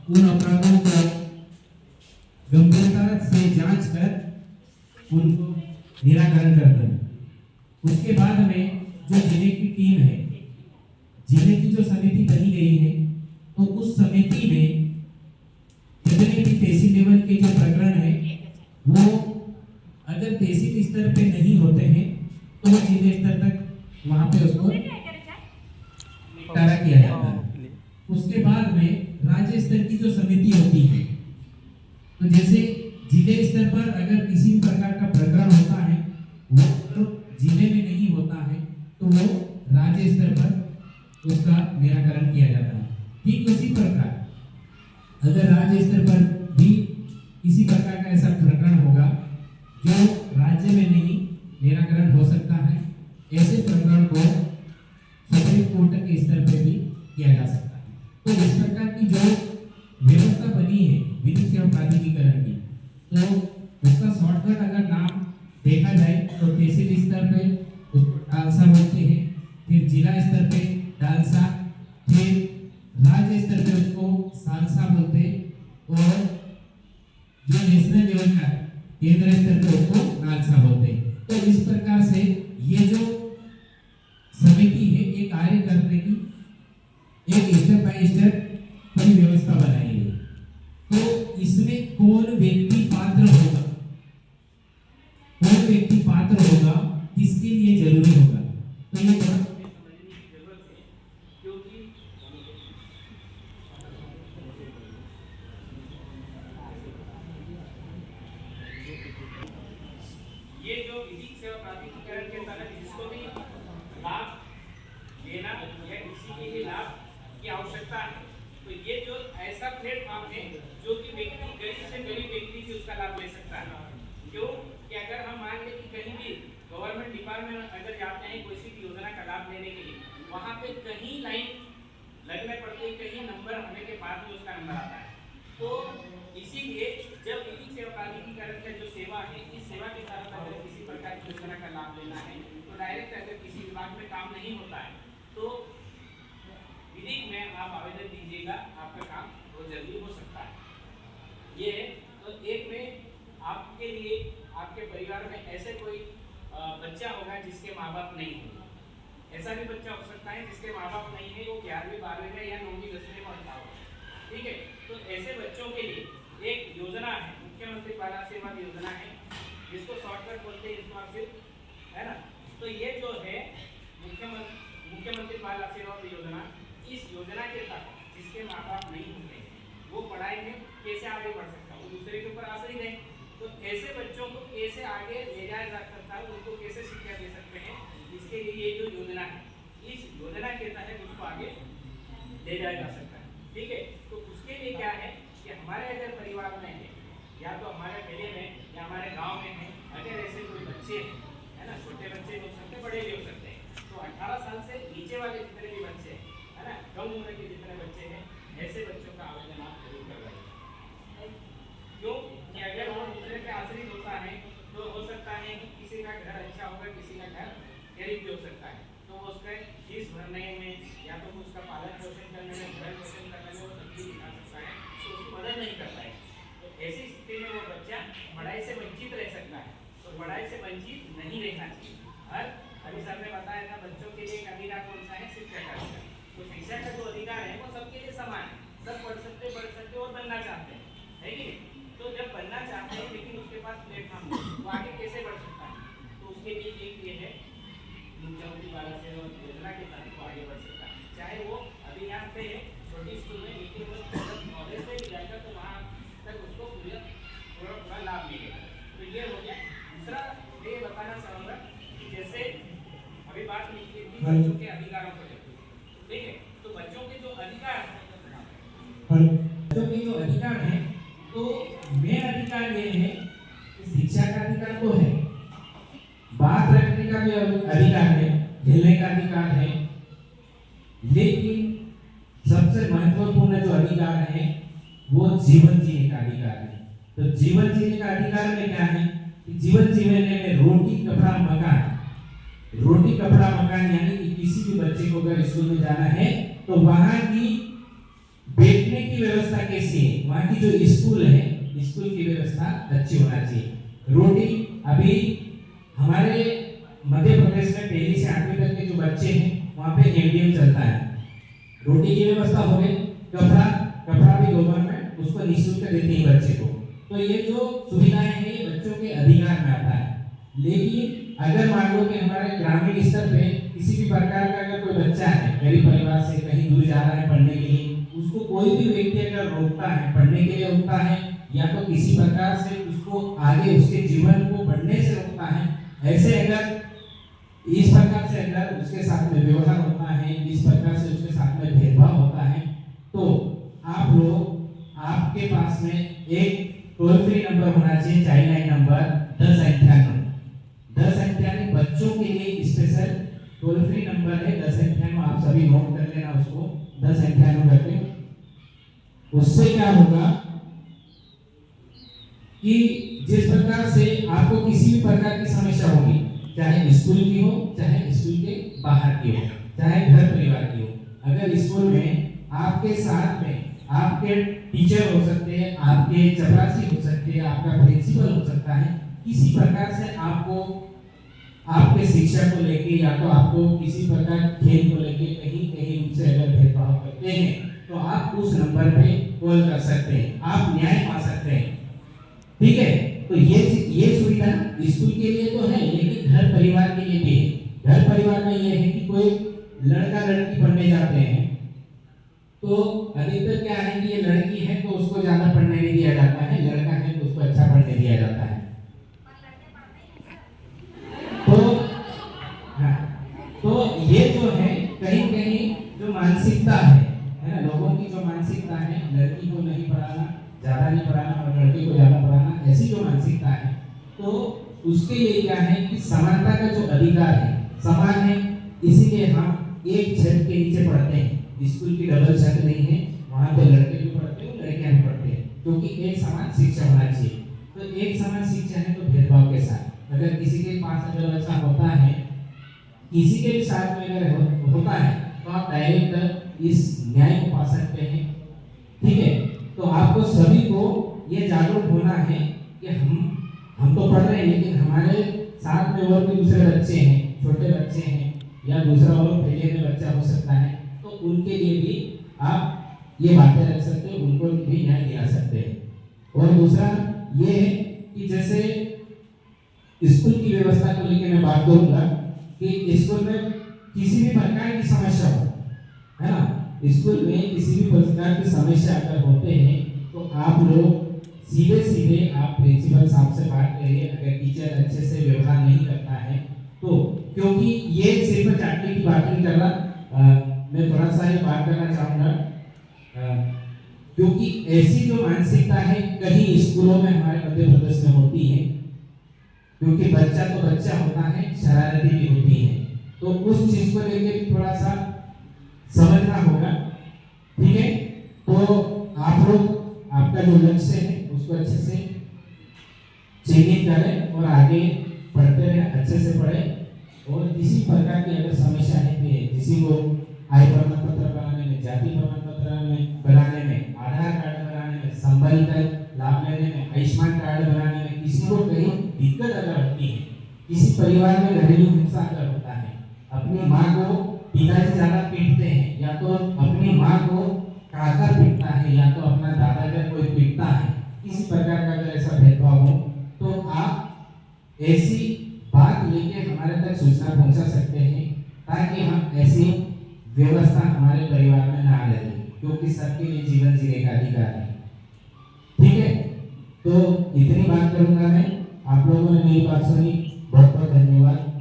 उन अपराधों को गंभीरता से जांच कर उनको निराकरण करते हैं। उसके बाद में जो जिले की टीम है, जिले की जो समिति बनी गई है, तो उस समिति में जितने भी तहसील लेवल के जो प्रकरण है वो अगर तहसील स्तर पे नहीं होते हैं तो वो जिले स्तर तक वहां पे उसको निपटारा किया जाता है। उसके बाद में राज्य स्तर की जो समिति होती है, तो जैसे जिले स्तर पर अगर किसी प्रकार का प्रकरण होता है वो तो जिले में नहीं होता है तो वो राज्य स्तर पर उसका निराकरण किया जाता है। ठीक उसी प्रकार अगर राज्य स्तर पर भी किसी प्रकार का ऐसा प्रकरण होगा जो राज्य में नहीं निराकरण हो सकता है, ऐसे प्रकरण को सुप्रीम कोर्ट के स्तर पर भी किया जा सकता है। तो इस प्रकार की जो व्यवस्था बनी है विधिक सेवा प्राधिकरण की, तो उसका शॉर्टकट अगर नाम देखा जाए तो तहसील स्तर पे उसको डालसा बोलते हैं, फिर जिला स्तर पे डालसा, फिर राज्य स्तर पे उसको सालसा बोलते हैं, और जो नेशनल लेवल का केंद्र स्तर पे उसको नालसा बोलते हैं। तो इस प्रकार से ये जो समिति है ये कार्य करने की एक स्टेप बाय स्टेप पूरी व्यवस्था बनाई है। तो इसमें कौन व्यक्ति पात्र होगा, कौन व्यक्ति पात्र होगा, किसके लिए जरूरी होगा, तो ये थोड़ा ये जो विधिक सेवा प्राधिकरण के तहत जिसको भी लाभ लेना या किसी के लिए लाभ की आवश्यकता है, तो ये जो ऐसा प्लेटफॉर्म है जो कि व्यक्ति गरीब से गरीब व्यक्ति भी उसका लाभ ले सकता है। क्यों कि अगर हम मान लें कि कहीं भी गवर्नमेंट डिपार्टमेंट अगर जाते हैं कोई सी योजना का लाभ लेने के लिए, वहाँ पे कहीं लाइन लगने पड़ती है, कहीं नंबर होने के बाद में उसका नंबर आता है। तो इसीलिए जब विधिक सेवा प्राधिकरण का जो सेवा है, इस सेवा के तहत अगर किसी प्रकार की योजना का लाभ लेना है तो डायरेक्ट अगर किसी विभाग में काम नहीं होता है तो विधिक में आप आवेदन दीजिएगा, आपका काम बहुत जल्दी हो सकता है। ये तो एक में आपके लिए आपके परिवार में ऐसे कोई बच्चा होगा जिसके माँ बाप नहीं होंगे, ऐसा भी बच्चा हो सकता है जिसके माँ बाप नहीं है, वो 11वीं 12वीं में या 9वीं 10वीं में पढ़ता होगा, ठीक है। तो ऐसे बच्चों के लिए एक योजना है, मुख्यमंत्री बाल आशीर्वाद योजना है, जिसको शॉर्टकट बोलते हैं स्कॉलरशिप, है ना। तो ये जो है मुख्यमंत्री बाल आशीर्वाद योजना, इस योजना के तहत जिसके माँ बाप नहीं होते वो पढ़ाई में कैसे आगे बढ़ सकता है, वो दूसरे के ऊपर आश्रित है, तो ऐसे बच्चों को कैसे आगे ले जाया जा सकता है, उनको कैसे शिक्षा दे सकते हैं, इसके लिए ये जो योजना है, इस योजना के तहत उसको आगे ले जाया जा सकता है, ठीक है। तो उसके लिए क्या है कि हमारे अगर परिवार में है या तो हमारे मेले में या हमारे गांव में है, अगर ऐसे कोई बच्चे हैं, है ना, छोटे बच्चे हो सकते हैं, बड़े भी हो सकते हैं, तो 18 साल से नीचे वाले जितने भी बच्चे हैं, है ना, कम उम्र के जितने बच्चे हैं, ऐसे बच्चों का आवेदन आप जरूर करवाइए। क्यों कि अगर वो दूसरे पे आश्रित होता है तो हो सकता है कि किसी का घर अच्छा होगा, किसी का घर गरीब भी हो सकता है, तो वो उसका फीस भरने में या तो उसका पालन पोषण करने में, भरण पोषण करने में वो तकलीफ दिखा सकता है, तो उसकी मदद नहीं कर पाएगा। तो ऐसी स्थिति में वो बच्चा पढ़ाई से वंचित रह सकता है, तो पढ़ाई से वंचित नहीं रहना चाहिए। और अभी सर ने बताया था बच्चों के लिए एक अधिकार कौन सा है, शिक्षा का अधिकार। तो शिक्षा का जो अधिकार है वो सबके लिए समान है, सब पढ़ सकते और बनना चाहते हैं, है कि नहीं। तो जब बनना चाहते हैं लेकिन उसके पास प्लेटफॉर्म नहीं, तो आगे कैसे बढ़ सकता है, तो उसके लिए एक ये है मुख्यमंत्री बाल आशीर्वाद योजना के तहत वो आगे बढ़ सकता है, चाहे वो अभी यहाँ पे है छोटी स्कूल में, लेकिन वो कॉलेज में जाएगा तो वहाँ तक उसको पूरा लाभ मिलेगा। तो ये हो गया। दूसरा मैं ये बताना चाहूँगा कि जैसे अभी बात निकली थी बच्चों के अधिकारों को लेकर, ठीक है, तो बच्चों के जो अधिकार है, बच्चों के जो अधिकार है, तो मेन अधिकार ये है कि शिक्षा का अधिकार तो है, बात रखने का भी अधिकार है, खेलने का अधिकार है, लेकिन सबसे महत्वपूर्ण जो अधिकार है वो जीवन जीने का अधिकार है। तो जीवन जीने का अधिकार में क्या है कि जीवन जीने में रोटी कपड़ा मकान यानी कि किसी भी बच्चे को अगर स्कूल में जाना है तो वहां की बेटी बैठने की व्यवस्था कैसी है, वहाँ की जो स्कूल है, स्कूल की व्यवस्था अच्छी होना चाहिए। रोटी, अभी हमारे मध्य प्रदेश में पहली से 8वीं तक के जो बच्चे हैं वहाँ पे एमडीएम चलता है। रोटी की व्यवस्था हो गई, कपड़ा भी गवर्नमेंट उसको निःशुल्क देती है बच्चे को। तो ये जो सुविधाएं हैं ये बच्चों के अधिकार में आता है। लेकिन अगर मान लो कि हमारे ग्रामीण स्तर पे किसी भी प्रकार का अगर कोई बच्चा है गरीब परिवार से कहीं दूर जा रहा है पढ़ने के लिए, उसको कोई भी व्यक्ति अगर रोकता है, पढ़ने के लिए रोकता है या तो किसी प्रकार से उसको आगे उसके जीवन को बढ़ने से रोकता है, ऐसे अगर इस प्रकार से अगर उसके साथ में व्यवहार होता है, इस प्रकार से उसके साथ में भेदभाव होता है, तो आप लोग, आपके पास में एक टोल फ्री नंबर होना चाहिए, चाइल्ड लाइन नंबर 1098। 1098 बच्चों के लिए स्पेशल टोल फ्री नंबर है 1098। आप सभी नोट कर लेना उसको 1098 करके। उससे क्या होगा कि जिस प्रकार से आपको किसी भी प्रकार की समस्या होगी, चाहे स्कूल की हो, चाहे स्कूल के बाहर की हो, चाहे घर परिवार की हो, अगर स्कूल में आपके साथ में आपके टीचर हो सकते हैं, आपके चपरासी हो सकते हैं, आपका प्रिंसिपल हो सकता है, किसी प्रकार से आपको आपके शिक्षा को लेके या तो आपको किसी प्रकार खेल को लेके कहीं उनसे अगर भेदभाव करते हैं तो आप उस नंबर पे कॉल कर सकते हैं, आप न्याय पा सकते हैं। ठीक है, तो ये सुविधा स्कूल के लिए तो है, लेकिन घर परिवार के लिए भी है। घर परिवार में ये है कि कोई लड़का लड़की पढ़ने जाते हैं तो अधिकतर क्या है कि ये लड़की है तो उसको ज्यादा पढ़ने नहीं दिया जाता है, लड़का है तो उसको अच्छा पढ़ने दिया जाता है। तो ये जो है कहीं जो मानसिकता है ना, लोगों की जो मानसिकता है, लड़की को नहीं पढ़ाना, ज्यादा नहीं पढ़ाना और लड़के को ज्यादा पढ़ाना, ऐसी जो मानसिकता है, तो उसके लिए क्या है कि समानता का जो अधिकार है, समान है, इसीलिए हम एक छत के नीचे पढ़ते हैं। स्कूल की डबल छत नहीं है, वहाँ पे लड़के भी पढ़ते हैं, लड़कियां भी पढ़ते हैं, क्योंकि एक समान शिक्षा होना चाहिए। तो एक समान शिक्षा है तो भेदभाव के साथ, अगर किसी के पास अगर ऐसा होता है, किसी के भी साथ में अगर होता है, तो आप डायरेक्ट इस न्याय को पा सकते हैं। ठीक है, तो आपको सभी को ये जागरूक होना है कि हम तो पढ़ रहे हैं, लेकिन हमारे साथ में और भी दूसरे बच्चे हैं, छोटे बच्चे हैं या दूसरा और पहले में बच्चा हो सकता है, तो उनके लिए भी आप ये बातें रख सकते हैं, उनको भी न्याय दिला सकते हैं। और दूसरा ये है कि जैसे स्कूल की व्यवस्था को लेकर मैं बात करूंगा कि स्कूल में किसी भी प्रकार की समस्या हो, है ना, स्कूल में किसी भी प्रकार की समस्या अगर होते हैं तो आप लोग सीधे आप प्रिंसिपल साहब से बात करिए। अगर टीचर अच्छे से व्यवहार नहीं करता है तो, क्योंकि ये सिर्फ चाटने की बात नहीं कर रहा, मैं थोड़ा सा ये बात करना चाहूँगा, क्योंकि ऐसी जो मानसिकता है कहीं स्कूलों में हमारे मध्य प्रदेश में होती है, क्योंकि बच्चा तो बच्चा होता है, शरारती भी होती है, तो उस चीज को लेकर भी थोड़ा सा समझना होगा। ठीक है, तो आप लोग आपका जो लक्ष्य है उसको अच्छे से चिन्हित करें और आगे पढ़ते रहें, अच्छे से पढ़ें। और किसी प्रकार की अगर समस्या है किसी को आय प्रमाण पत्र बनाने में, जाति प्रमाण पत्र बनाने में, आधार कार्ड बनाने में, संबल का लाभ लेने में, आयुष्मान कार्ड बनाने में, किसी को कहीं दिक्कत अगर होती है, किसी परिवार में घरेलू हिंसा अगर होता है, अपनी माँ को पिताजी ज्यादा पीटते हैं, या तो अपनी माँ को काका पीटता है, या तो अपना दादा का कोई पीटता है, किसी प्रकार का अगर ऐसा भेदभाव हो तो आप ऐसी बात लेके हमारे तक सूचना पहुंचा सकते हैं, ताकि हम ऐसी व्यवस्था हमारे परिवार में ना लगे, क्योंकि सबके लिए जीवन जीने का अधिकार है। ठीक है, तो इतनी बात करूंगा मैं, आप लोगों ने मेरी बात सुनी, बहुत बहुत धन्यवाद।